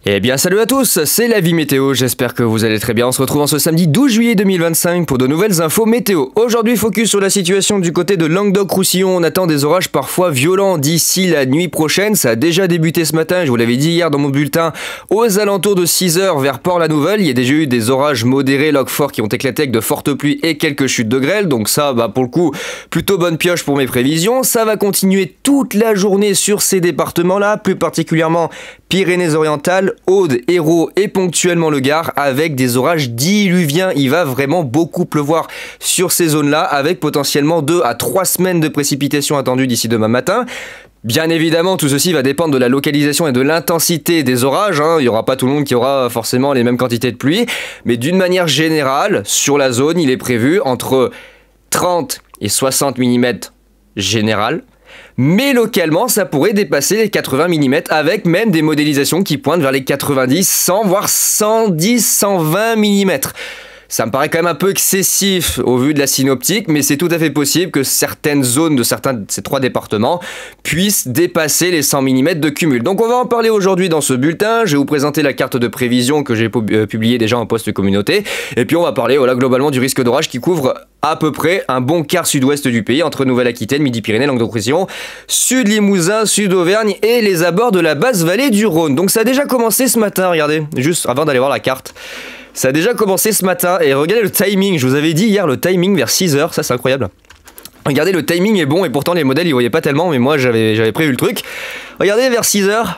Eh bien salut à tous, c'est la vie météo, j'espère que vous allez très bien. On se retrouve en ce samedi 12 juillet 2025 pour de nouvelles infos météo. Aujourd'hui, focus sur la situation du côté de Languedoc-Roussillon. On attend des orages parfois violents d'ici la nuit prochaine. Ça a déjà débuté ce matin, je vous l'avais dit hier dans mon bulletin, aux alentours de 6h vers Port-la-Nouvelle. Il y a déjà eu des orages modérés, logs forts qui ont éclaté avec de fortes pluies et quelques chutes de grêle. Donc ça, pour le coup, plutôt bonne pioche pour mes prévisions. Ça va continuer toute la journée sur ces départements-là, plus particulièrement Pyrénées-Orientales, Aude, Hérault et ponctuellement le Gard avec des orages diluviens. Il va vraiment beaucoup pleuvoir sur ces zones-là avec potentiellement 2 à 3 semaines de précipitations attendues d'ici demain matin. Bien évidemment, tout ceci va dépendre de la localisation et de l'intensité des orages. Il n'y aura pas tout le monde qui aura forcément les mêmes quantités de pluie. Mais d'une manière générale, sur la zone, il est prévu entre 30 et 60 mm général. Mais localement, ça pourrait dépasser les 80 mm avec même des modélisations qui pointent vers les 90, 100 voire 110, 120 mm. Ça me paraît quand même un peu excessif au vu de la synoptique, mais c'est tout à fait possible que certaines zones de certains de ces 3 départements puissent dépasser les 100 mm de cumul. Donc on va en parler aujourd'hui dans ce bulletin. Je vais vous présenter la carte de prévision que j'ai publiée déjà en post communauté. Et puis on va parler globalement du risque d'orage qui couvre à peu près un bon quart sud-ouest du pays, entre Nouvelle-Aquitaine, Midi-Pyrénées, Languedoc-Roussillon, Sud-Limousin, Sud-Auvergne et les abords de la basse vallée du Rhône. Donc ça a déjà commencé ce matin, regardez, juste avant d'aller voir la carte. Ça a déjà commencé ce matin et regardez le timing, je vous avais dit hier le timing vers 6h, ça c'est incroyable. Regardez, le timing est bon et pourtant les modèles ils voyaient pas tellement, mais moi j'avais prévu le truc. Regardez vers 6h.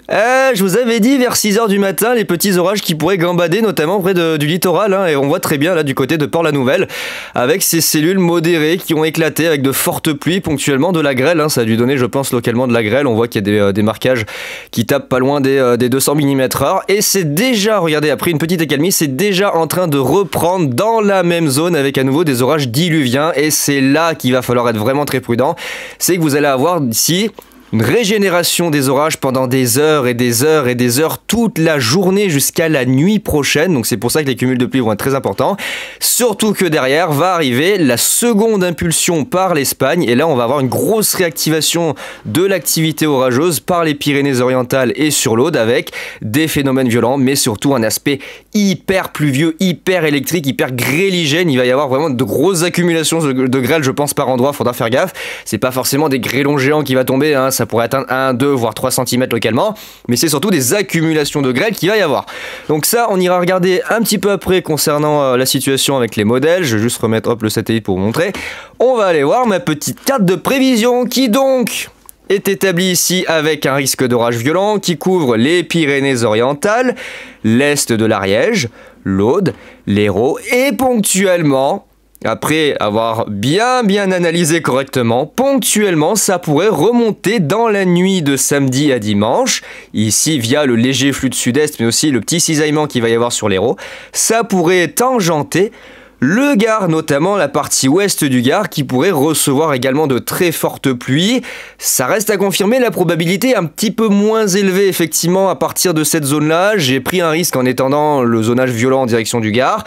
Je vous avais dit vers 6h du matin les petits orages qui pourraient gambader notamment près du littoral et on voit très bien là du côté de Port-la-Nouvelle avec ces cellules modérées qui ont éclaté avec de fortes pluies, ponctuellement de la grêle, ça a dû donner je pense localement de la grêle. On voit qu'il y a des marquages qui tapent pas loin des 200 mm/h et c'est déjà, regardez, après une petite accalmie, c'est déjà en train de reprendre dans la même zone avec à nouveau des orages diluviens et c'est là qu'il va falloir être vraiment très prudent. C'est que vous allez avoir ici une régénération des orages pendant des heures et des heures et des heures toute la journée jusqu'à la nuit prochaine. Donc c'est pour ça que les cumuls de pluie vont être très importants. Surtout que derrière va arriver la seconde impulsion par l'Espagne. Et là on va avoir une grosse réactivation de l'activité orageuse par les Pyrénées-Orientales et sur l'Aude avec des phénomènes violents mais surtout un aspect hyper pluvieux, hyper électrique, hyper grêligène. Il va y avoir vraiment de grosses accumulations de grêle je pense par endroit. Faudra faire gaffe. C'est pas forcément des grêlons géants qui va tomber, ça pourrait atteindre 1, 2, voire 3 cm localement, mais c'est surtout des accumulations de grêle qu'il va y avoir. Donc ça, on ira regarder un petit peu après concernant la situation avec les modèles. Je vais juste remettre le satellite pour vous montrer. On va aller voir ma petite carte de prévision qui donc est établie ici avec un risque d'orage violent qui couvre les Pyrénées-Orientales, l'est de l'Ariège, l'Aude, l'Hérault et ponctuellement, après avoir bien analysé correctement, ponctuellement ça pourrait remonter dans la nuit de samedi à dimanche, ici via le léger flux de sud-est mais aussi le petit cisaillement qu'il va y avoir sur l'Hérault, ça pourrait tangenter le Gard, notamment la partie ouest du Gard qui pourrait recevoir également de très fortes pluies. Ça reste à confirmer, la probabilité est un petit peu moins élevée effectivement à partir de cette zone-là. J'ai pris un risque en étendant le zonage violent en direction du Gard.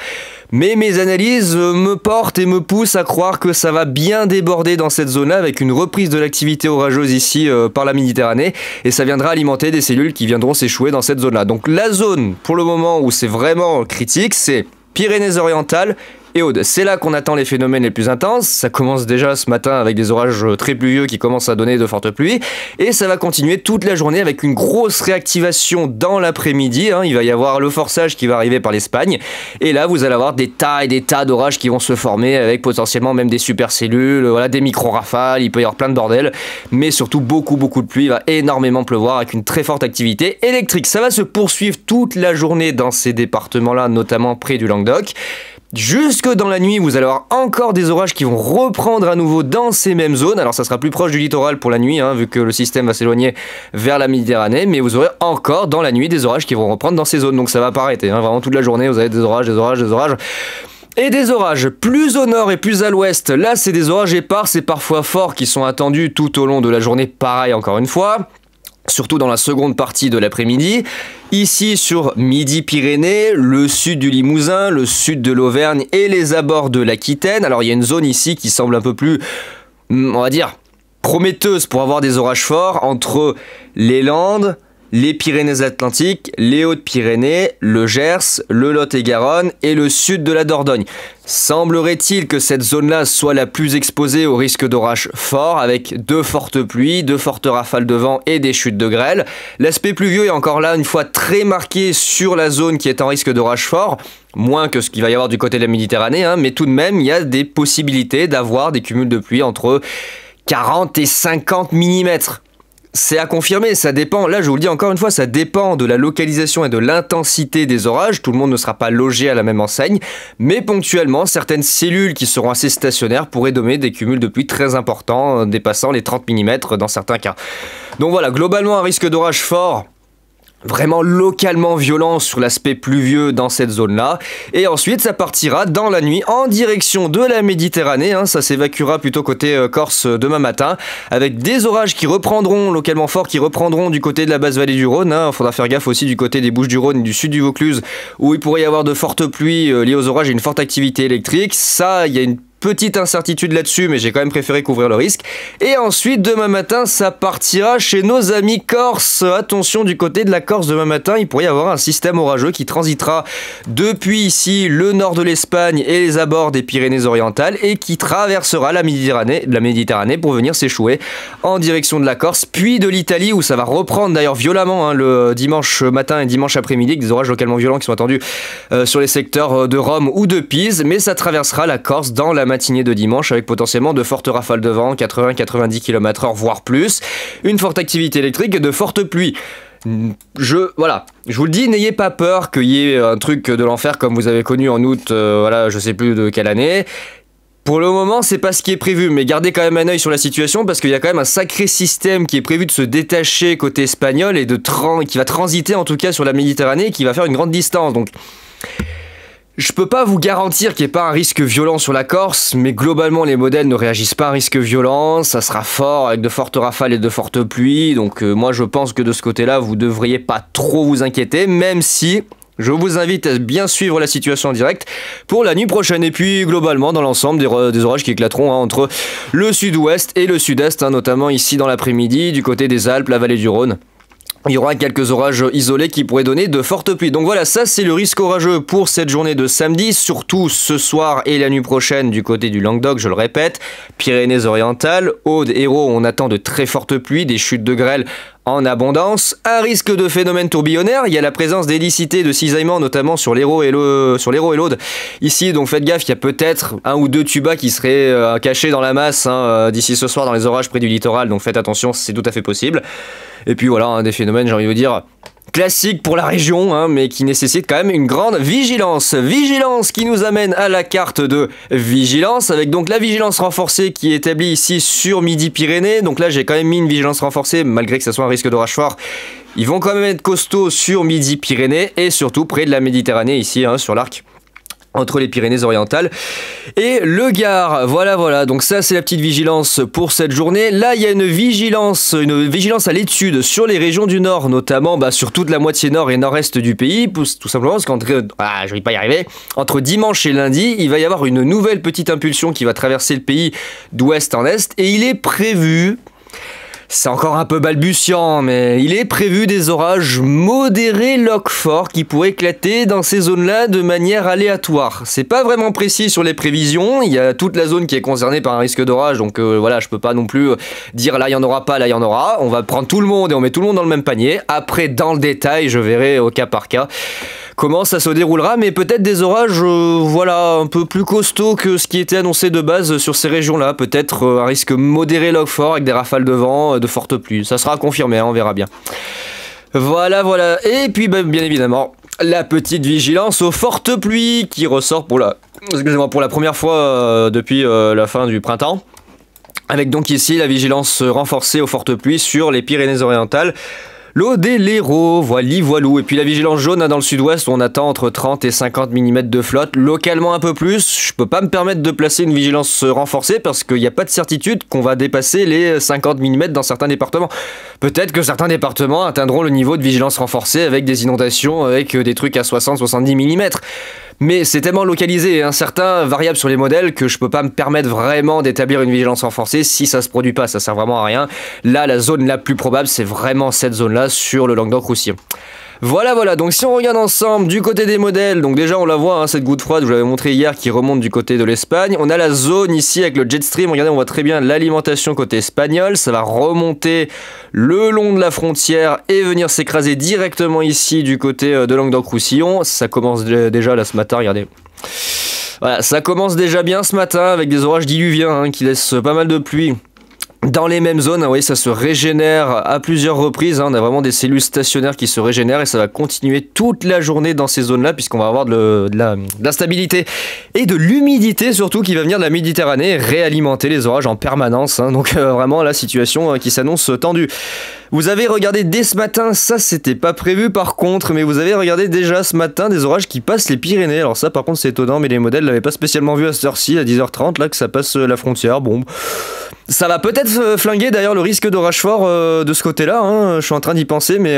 Mais mes analyses me portent et me poussent à croire que ça va bien déborder dans cette zone-là avec une reprise de l'activité orageuse ici par la Méditerranée et ça viendra alimenter des cellules qui viendront s'échouer dans cette zone-là. Donc la zone pour le moment où c'est vraiment critique, c'est Pyrénées-Orientales et Aude. C'est là qu'on attend les phénomènes les plus intenses. Ça commence déjà ce matin avec des orages très pluvieux qui commencent à donner de fortes pluies. Et ça va continuer toute la journée avec une grosse réactivation dans l'après-midi. Il va y avoir le forçage qui va arriver par l'Espagne. Et là, vous allez avoir des tas et des tas d'orages qui vont se former avec potentiellement même des supercellules, des micro-rafales. Il peut y avoir plein de bordel. Mais surtout beaucoup de pluie. Il va énormément pleuvoir avec une très forte activité électrique. Ça va se poursuivre toute la journée dans ces départements-là, notamment près du Languedoc. Jusque dans la nuit, vous allez avoir encore des orages qui vont reprendre à nouveau dans ces mêmes zones. Alors ça sera plus proche du littoral pour la nuit, vu que le système va s'éloigner vers la Méditerranée. Mais vous aurez encore dans la nuit des orages qui vont reprendre dans ces zones. Donc ça va pas arrêter, vraiment toute la journée, vous avez des orages. Et des orages plus au nord et plus à l'ouest. Là, c'est des orages épars et parfois forts qui sont attendus tout au long de la journée. Pareil, encore une fois. Surtout dans la seconde partie de l'après-midi. Ici sur Midi-Pyrénées, le sud du Limousin, le sud de l'Auvergne et les abords de l'Aquitaine. Alors il y a une zone ici qui semble un peu plus, on va dire, prometteuse pour avoir des orages forts entre les Landes, les Pyrénées-Atlantiques, les Hautes-Pyrénées, le Gers, le Lot-et-Garonne et le sud de la Dordogne. Semblerait-il que cette zone-là soit la plus exposée au risque d'orages forts, avec de fortes pluies, de fortes rafales de vent et des chutes de grêle. L'aspect pluvieux est encore là une fois très marqué sur la zone qui est en risque d'orages forts, moins que ce qu'il va y avoir du côté de la Méditerranée, mais tout de même il y a des possibilités d'avoir des cumuls de pluie entre 40 et 50 mm. C'est à confirmer, ça dépend, là je vous le dis encore une fois, ça dépend de la localisation et de l'intensité des orages, tout le monde ne sera pas logé à la même enseigne, mais ponctuellement, certaines cellules qui seront assez stationnaires pourraient donner des cumuls de pluie très importants, dépassant les 30 mm dans certains cas. Donc voilà, globalement un risque d'orage fort, vraiment localement violent sur l'aspect pluvieux dans cette zone-là. Et ensuite, ça partira dans la nuit en direction de la Méditerranée. Ça s'évacuera plutôt côté Corse demain matin, avec des orages qui reprendront, localement forts, qui reprendront du côté de la basse vallée du Rhône. Il faudra faire gaffe aussi du côté des Bouches-du-Rhône et du sud du Vaucluse, où il pourrait y avoir de fortes pluies liées aux orages et une forte activité électrique. Ça, il y a une petite incertitude là-dessus, mais j'ai quand même préféré couvrir le risque. Et ensuite, demain matin, ça partira chez nos amis corses. Attention, du côté de la Corse, demain matin, il pourrait y avoir un système orageux qui transitera depuis ici le nord de l'Espagne et les abords des Pyrénées-Orientales et qui traversera la Méditerranée pour venir s'échouer en direction de la Corse, puis de l'Italie, où ça va reprendre d'ailleurs violemment le dimanche matin et dimanche après-midi, avec des orages localement violents qui sont attendus sur les secteurs de Rome ou de Pise, mais ça traversera la Corse dans la matinée de dimanche avec potentiellement de fortes rafales de vent, 80-90 km/h voire plus, une forte activité électrique et de fortes pluies. Je vous le dis, n'ayez pas peur qu'il y ait un truc de l'enfer comme vous avez connu en août, je sais plus de quelle année. Pour le moment, c'est pas ce qui est prévu, mais gardez quand même un œil sur la situation parce qu'il y a quand même un sacré système qui est prévu de se détacher côté espagnol et qui va transiter en tout cas sur la Méditerranée et qui va faire une grande distance. Donc je peux pas vous garantir qu'il n'y ait pas un risque violent sur la Corse, mais globalement les modèles ne réagissent pas à un risque violent, ça sera fort avec de fortes rafales et de fortes pluies, donc moi je pense que de ce côté-là vous devriez pas trop vous inquiéter, même si je vous invite à bien suivre la situation en direct pour la nuit prochaine. Et puis globalement dans l'ensemble des orages qui éclateront entre le sud-ouest et le sud-est, notamment ici dans l'après-midi du côté des Alpes, la vallée du Rhône. Il y aura quelques orages isolés qui pourraient donner de fortes pluies. Donc voilà, ça c'est le risque orageux pour cette journée de samedi, surtout ce soir et la nuit prochaine du côté du Languedoc, je le répète, Pyrénées-Orientales, Aude, Hérault, on attend de très fortes pluies, des chutes de grêle en abondance, un risque de phénomène tourbillonnaire, il y a la présence d'hélicité de cisaillement notamment sur l'Hérault et l'Aude. Ici, donc faites gaffe, il y a peut-être un ou deux tubas qui seraient cachés dans la masse d'ici ce soir dans les orages près du littoral, donc faites attention, c'est tout à fait possible. Et puis voilà, des phénomènes, j'ai envie de vous dire, classiques pour la région, mais qui nécessitent quand même une grande vigilance. Vigilance qui nous amène à la carte de vigilance, avec donc la vigilance renforcée qui est établie ici sur Midi-Pyrénées. Donc là, j'ai quand même mis une vigilance renforcée, malgré que ça soit un risque d'orage fort. Ils vont quand même être costauds sur Midi-Pyrénées et surtout près de la Méditerranée, ici, sur l'arc entre les Pyrénées-Orientales et le Gard. Voilà, donc ça c'est la petite vigilance pour cette journée. Là il y a une vigilance à l'étude sur les régions du nord, notamment sur toute la moitié nord et nord-est du pays, tout simplement parce je vais pas y arriver, entre dimanche et lundi, il va y avoir une nouvelle petite impulsion qui va traverser le pays d'ouest en est, et il est prévu, c'est encore un peu balbutiant, mais il est prévu des orages modérés loques forts qui pourraient éclater dans ces zones-là de manière aléatoire. C'est pas vraiment précis sur les prévisions, il y a toute la zone qui est concernée par un risque d'orage, donc je peux pas non plus dire là il y en aura pas, là il y en aura. On va prendre tout le monde et on met tout le monde dans le même panier. Après, dans le détail, je verrai au cas par cas comment ça se déroulera, mais peut-être des orages un peu plus costauds que ce qui était annoncé de base sur ces régions-là. Peut-être un risque modéré loques fort avec des rafales de vent, de fortes pluies. Ça sera confirmé, on verra bien. Voilà. Et puis bien évidemment, la petite vigilance aux fortes pluies qui ressort pour la première fois depuis la fin du printemps. Avec donc ici la vigilance renforcée aux fortes pluies sur les Pyrénées-Orientales, l'Aude et l'Hérault, voilou. Et puis la vigilance jaune dans le sud-ouest où on attend entre 30 et 50 mm de flotte, localement un peu plus. Je peux pas me permettre de placer une vigilance renforcée parce qu'il n'y a pas de certitude qu'on va dépasser les 50 mm dans certains départements. Peut-être que certains départements atteindront le niveau de vigilance renforcée avec des inondations, avec des trucs à 60-70 mm. Mais c'est tellement localisé et incertain, variable sur les modèles, que je peux pas me permettre vraiment d'établir une vigilance renforcée si ça se produit pas, ça sert vraiment à rien. Là, la zone la plus probable, c'est vraiment cette zone-là sur le Languedoc-Roussillon. Voilà, donc si on regarde ensemble du côté des modèles, donc déjà on la voit, hein, cette goutte froide, je vous l'avais montré hier, qui remonte du côté de l'Espagne. On a la zone ici avec le jet stream, regardez, on voit très bien l'alimentation côté espagnol, ça va remonter le long de la frontière et venir s'écraser directement ici du côté de Languedoc-Roussillon. Ça commence déjà là ce matin, regardez. Voilà, ça commence déjà bien ce matin avec des orages diluviens hein, qui laissent pas mal de pluie. Dans les mêmes zones, vous voyez, ça se régénère à plusieurs reprises. Hein, on a vraiment des cellules stationnaires qui se régénèrent et ça va continuer toute la journée dans ces zones-là puisqu'on va avoir de la stabilité et de l'humidité surtout qui va venir de la Méditerranée réalimenter les orages en permanence. Hein, donc vraiment la situation qui s'annonce tendue. Vous avez regardé dès ce matin, ça c'était pas prévu par contre, mais vous avez regardé déjà ce matin des orages qui passent les Pyrénées. Alors ça par contre c'est étonnant, mais les modèles l'avaient pas spécialement vu à cette heure-ci, à 10h30, là que ça passe la frontière. Bon, ça va peut-être flinguer d'ailleurs le risque d'orage fort de ce côté-là, hein. Je suis en train d'y penser, mais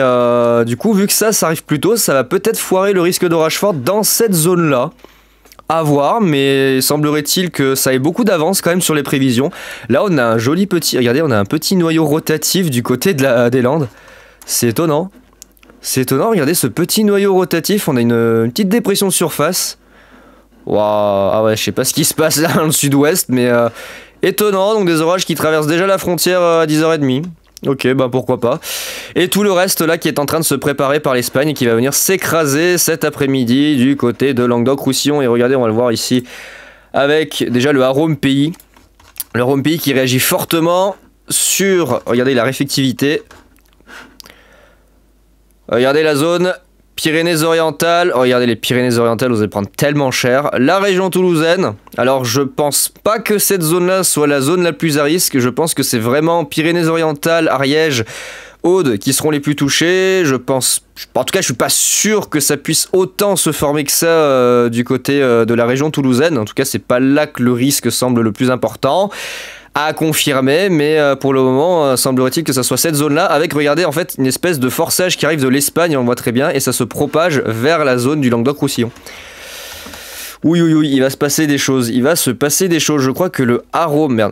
du coup vu que ça arrive plus tôt, ça va peut-être foirer le risque d'orage fort dans cette zone-là. À voir, mais semblerait-il que ça ait beaucoup d'avance quand même sur les prévisions. Là, on a un joli petit... Regardez, on a un petit noyau rotatif du côté des Landes. C'est étonnant. C'est étonnant, regardez ce petit noyau rotatif. On a une petite dépression de surface. Waouh, ah ouais, je sais pas ce qui se passe là dans le sud-ouest, mais étonnant. Donc des orages qui traversent déjà la frontière à 10h30. Ok, bah pourquoi pas. Et tout le reste là qui est en train de se préparer par l'Espagne et qui va venir s'écraser cet après-midi du côté de Languedoc-Roussillon. Et regardez, on va le voir ici avec déjà le Arome Pays. Le Arome Pays qui réagit fortement sur, regardez la réflectivité. Regardez la zone Pyrénées-Orientales. Regardez les Pyrénées-Orientales, vous allez prendre tellement cher. La région toulousaine. Alors je pense pas que cette zone-là soit la zone la plus à risque. Je pense que c'est vraiment Pyrénées-Orientales, Ariège, Aude qui seront les plus touchés. Je pense, en tout cas je suis pas sûr que ça puisse autant se former que ça du côté de la région toulousaine. En tout cas c'est pas là que le risque semble le plus important. À confirmer, mais pour le moment, semblerait-il que ça soit cette zone-là, avec, regardez, en fait, une espèce de forçage qui arrive de l'Espagne, on le voit très bien, et ça se propage vers la zone du Languedoc-Roussillon. Oui, il va se passer des choses, je crois que le Arome,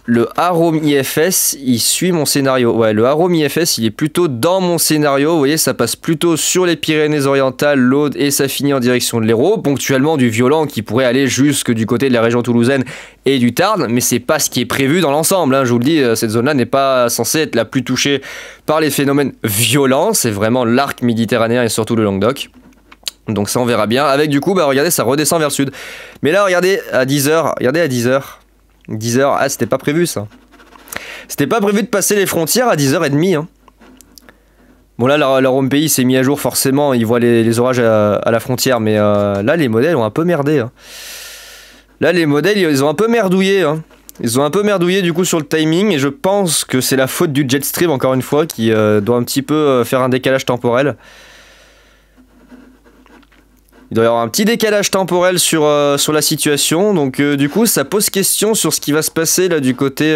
le Arome IFS, il suit mon scénario. Ouais, le Arome IFS, il est plutôt dans mon scénario. Vous voyez, ça passe plutôt sur les Pyrénées-Orientales, l'Aude, et ça finit en direction de l'Hérault. Ponctuellement, du violent qui pourrait aller jusque du côté de la région toulousaine et du Tarn. Mais c'est pas ce qui est prévu dans l'ensemble. Hein. Je vous le dis, cette zone-là n'est pas censée être la plus touchée par les phénomènes violents. C'est vraiment l'arc méditerranéen et surtout le Languedoc. Donc ça, on verra bien. Avec du coup, bah regardez, ça redescend vers le sud. Mais là, regardez, à 10h, 10h, ah c'était pas prévu ça. C'était pas prévu de passer les frontières à 10h30 hein. Bon là l'Arome Pays s'est mis à jour forcément, ils voient les orages à la frontière, mais là les modèles ont un peu merdé hein. Là les modèles ils ont un peu merdouillé hein. Ils ont un peu merdouillé du coup sur le timing et je pense que c'est la faute du jet stream encore une fois qui doit un petit peu faire un décalage temporel. Il doit y avoir un petit décalage temporel sur la situation, donc du coup ça pose question sur ce qui va se passer là du côté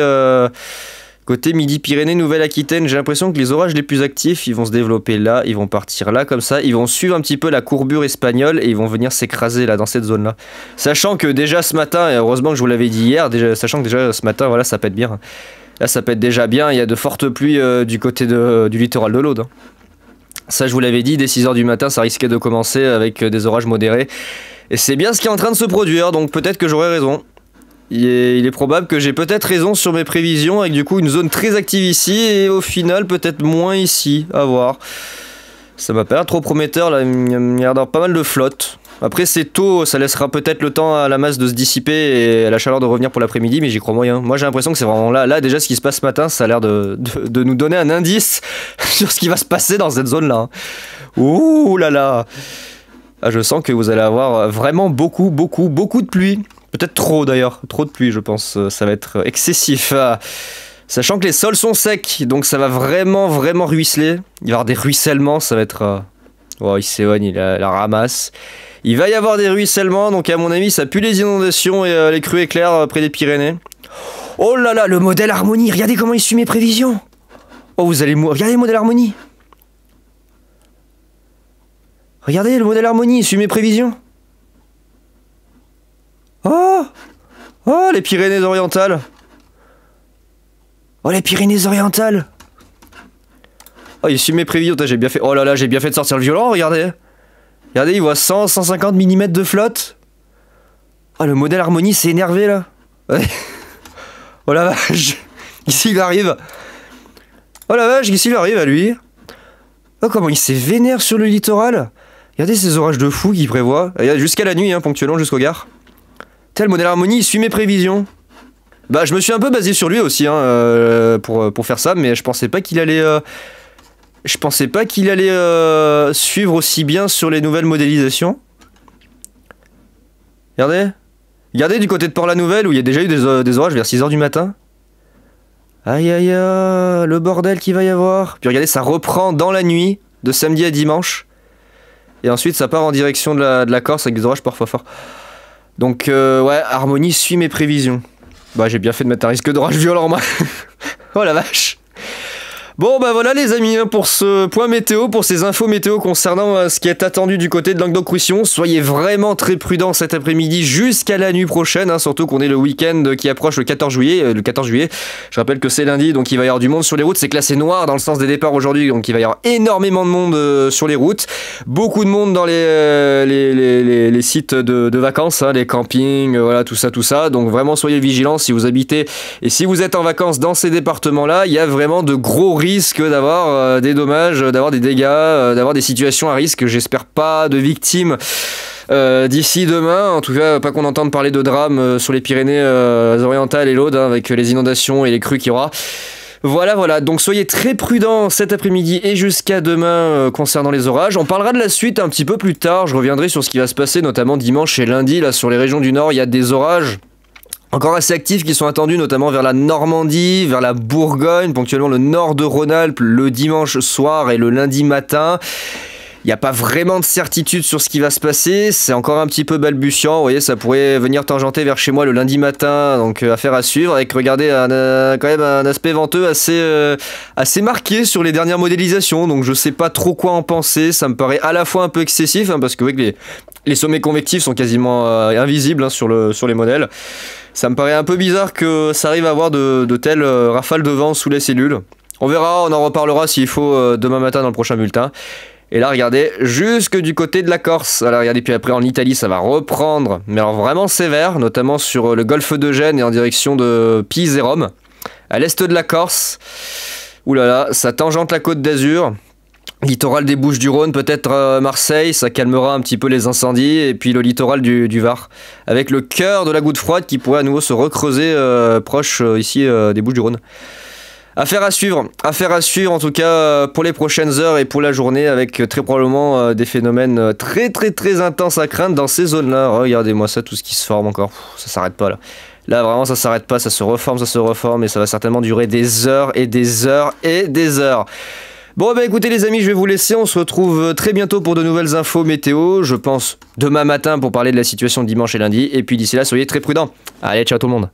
Midi-Pyrénées, Nouvelle-Aquitaine. J'ai l'impression que les orages les plus actifs, ils vont se développer là, ils vont partir là comme ça, ils vont suivre un petit peu la courbure espagnole et ils vont venir s'écraser là dans cette zone là. Sachant que déjà ce matin, et heureusement que je vous l'avais dit hier, sachant que déjà ce matin voilà ça pète bien. Là ça pète déjà bien, il y a de fortes pluies du côté du littoral de l'Aude. Ça je vous l'avais dit, dès 6h du matin ça risquait de commencer avec des orages modérés. Et c'est bien ce qui est en train de se produire, donc peut-être que j'aurai raison. Il est probable que j'ai peut-être raison sur mes prévisions, avec du coup une zone très active ici, et au final peut-être moins ici, à voir. Ça m'a pas l'air trop prometteur, là, il y a l'air d'avoir pas mal de flotte. Après c'est tôt, ça laissera peut-être le temps à la masse de se dissiper et à la chaleur de revenir pour l'après-midi, mais j'y crois moyen. Moi j'ai l'impression que c'est vraiment là. Là déjà ce qui se passe ce matin, ça a l'air de nous donner un indice sur ce qui va se passer dans cette zone-là. Ouh là là. Ah, je sens que vous allez avoir vraiment beaucoup de pluie. Peut-être trop d'ailleurs, trop de pluie je pense, ça va être excessif. Sachant que les sols sont secs, donc ça va vraiment ruisseler. Il va y avoir des ruissellements, ça va être... Oh, il s'éloigne, il la ramasse. Il va y avoir des ruissellements, donc à mon avis ça pue les inondations et les crues éclairs près des Pyrénées. Oh là là, le modèle Harmonie, regardez comment il suit mes prévisions. Oh vous allez mourir, regardez le modèle Harmonie. Regardez le modèle Harmonie, il suit mes prévisions. Oh! Oh, les Pyrénées-Orientales! Oh, les Pyrénées-Orientales! Oh, il suit mes prévisions, j'ai bien fait. Oh là là, j'ai bien fait de sortir le violon, regardez! Regardez, il voit 100-150 mm de flotte! Oh, le modèle Harmonie s'est énervé là! Ouais. Oh la vache! Ici il arrive! Oh la vache, ici il arrive à lui! Oh, comment il s'est vénère sur le littoral! Regardez ces orages de fou qu'il prévoit. Jusqu'à la nuit, hein, ponctuellement jusqu'au gare. Tel modèle Harmonie, il suit mes prévisions. Bah, je me suis un peu basé sur lui aussi, hein, pour faire ça, mais je pensais pas qu'il allait. Suivre aussi bien sur les nouvelles modélisations. Regardez. Regardez du côté de Port-la-Nouvelle où il y a déjà eu des orages vers 6 h du matin. Aïe aïe aïe, le bordel qu'il va y avoir. Puis regardez, ça reprend dans la nuit, de samedi à dimanche. Et ensuite ça part en direction de la Corse avec des orages parfois forts. Donc ouais, Harmonie suit mes prévisions. Bah j'ai bien fait de mettre un risque d'orage violent moi. Oh la vache. Bon bah voilà les amis, hein, pour ce point météo, pour ces infos météo concernant ce qui est attendu du côté de Languedoc-Roussillon. Soyez vraiment très prudents cet après-midi jusqu'à la nuit prochaine, hein, surtout qu'on est le week-end qui approche le 14 juillet. Je rappelle que c'est lundi, donc il va y avoir du monde sur les routes. C'est classé noir dans le sens des départs aujourd'hui, donc il va y avoir énormément de monde sur les routes. Beaucoup de monde dans les sites de vacances, hein, les campings, voilà, tout ça. Donc vraiment soyez vigilants si vous habitez et si vous êtes en vacances dans ces départements-là. Il y a vraiment de gros risques d'avoir des dommages, d'avoir des dégâts, d'avoir des situations à risque. J'espère pas de victimes d'ici demain. En tout cas, pas qu'on entende parler de drames sur les Pyrénées-Orientales et l'Aude, hein, avec les inondations et les crues qu'il y aura. Voilà, donc soyez très prudents cet après-midi et jusqu'à demain concernant les orages. On parlera de la suite un petit peu plus tard. Je reviendrai sur ce qui va se passer, notamment dimanche et lundi. Là, sur les régions du Nord, il y a des orages encore assez actifs qui sont attendus, notamment vers la Normandie, vers la Bourgogne, ponctuellement le nord de Rhône-Alpes, le dimanche soir et le lundi matin. Il n'y a pas vraiment de certitude sur ce qui va se passer, c'est encore un petit peu balbutiant, vous voyez, ça pourrait venir tangenter vers chez moi le lundi matin, donc affaire à suivre, avec, regardez, quand même un aspect venteux assez marqué sur les dernières modélisations, donc je sais pas trop quoi en penser, ça me paraît à la fois un peu excessif, hein, parce que oui, les sommets convectifs sont quasiment invisibles, hein, sur les modèles. Ça me paraît un peu bizarre que ça arrive à avoir de telles rafales de vent sous les cellules. On verra, on en reparlera s'il faut demain matin dans le prochain bulletin. Et là, regardez, jusque du côté de la Corse. Alors, regardez, puis après en Italie, ça va reprendre, mais alors vraiment sévère, notamment sur le golfe de Gênes et en direction de Pise et Rome. À l'est de la Corse, oulala, ça tangente la côte d'Azur. Littoral des Bouches-du-Rhône, peut-être Marseille, ça calmera un petit peu les incendies, et puis le littoral du Var, avec le cœur de la goutte froide qui pourrait à nouveau se recreuser proche ici des Bouches-du-Rhône. Affaire à suivre en tout cas pour les prochaines heures et pour la journée, avec très probablement des phénomènes très intenses à craindre dans ces zones-là. Regardez-moi ça, tout ce qui se forme encore, ça s'arrête pas là. Là vraiment ça s'arrête pas, ça se reforme et ça va certainement durer des heures et des heures et des heures. Bon bah écoutez les amis, je vais vous laisser, on se retrouve très bientôt pour de nouvelles infos météo, je pense demain matin pour parler de la situation de dimanche et lundi, et puis d'ici là soyez très prudents. Allez, ciao tout le monde.